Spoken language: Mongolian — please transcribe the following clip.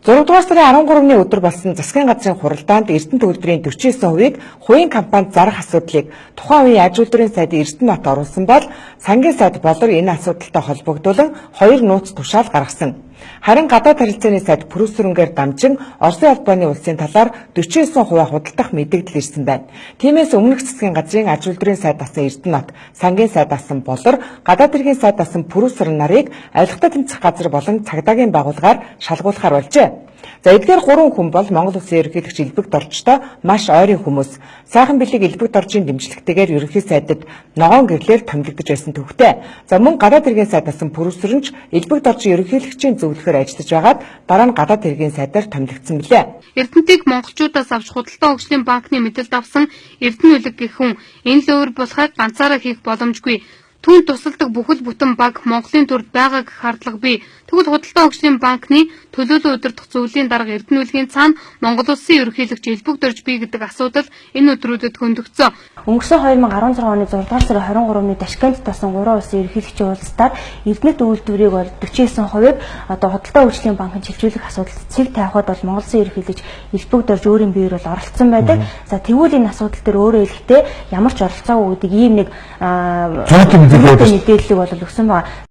6 дугаар сарын 13-ны өдөр болсон засгийн газрын хуралдаанд Эрдэнэ төгөлдрийн 49%-ийг хувийн компанид зарах асуудлыг тухайн үеийн аж үйлдвэрийн сайд Эрдэнэбат оруулсан бол сангийн сайд болор энэ асуудалтай холбогдуулан 2 нууц тушаал гаргасан. Харин гадаад харилцааны сайд Прүсрэнгээр дамжин Оросын албаны улсын талаар 49% худалдах мэдээлэл ирсэн байна. Тиймээс өмнөх засгийн газрын аж үйлдвэрийн сайд асан Эрдэнэбат, сангийн сайд асан болор, гадаад хэргийн сайд асан Прүсрэн нарыг авилгатай тэмцэх газар болон цагдаагийн байгууллагаар шалгуулахаар болжээ. За эдгээр 3 хүн бол Монгол Улсын ерөнхийлөгч Элбэг Доржтой маш ойрын хүмүүс. Сайхан бэлэг Элбэг Доржийн дэмжлэгтэйгээр ерөнхий сайдад ногоон гэрлээр томилогдож байсан төвхтэй. За мөн гадаад хэргийн сайд асан Прүсрэнч Элбэг Доржийн ерөнхийлөгчийн зөвлөхөөр ажиллаж байгаад дараа нь гадаад хэргийн сайдаар томилогдсон билээ. Эрдэнэтийг монголчуудаас авч худалдаа хөгжлийн банкны мэдээлэл авсан Эрдэнэ үлэг гэх хүн энэ л өөр болохыг ганцаараа хийх боломжгүй. Түүнд тусалдаг бүхэл бүтэн баг Монголын төрд байгаа гэх хардлага бий. Тэгвэл худалдаа хөгжлийн банкны төлөөлөл удирдах зөвлөлийн дарга Эрдэнэ үлгийн цаана Монгол Улсын ерөнхийлөгч Элбэг Дорж бий гэдэг асуудал энэ өдрүүдэд хөндөгцсөн. Өнгөрсөн 2016 оны 6 дугаар сарын 23-ны Ташкентт болсон 3 улсын ерөнхийлөгчийн уулзалтаар Эрдэнэт үйлдвэрийг бол 49%-ийг одоо худалдаа хөгжлийн банкнд шилжүүлэх асуудалд цэг тавихад бол Монгол Улсын ерөнхийлөгч Элбэг Дорж өөрийн биеэр бол оролцсон байдаг. За тэгвэл энэ асуудал дээр өөрөө хэлэхдээ ямар ч оролцоогүй гэдэг ийм нэг мэдээллийг бол өгсөн байна.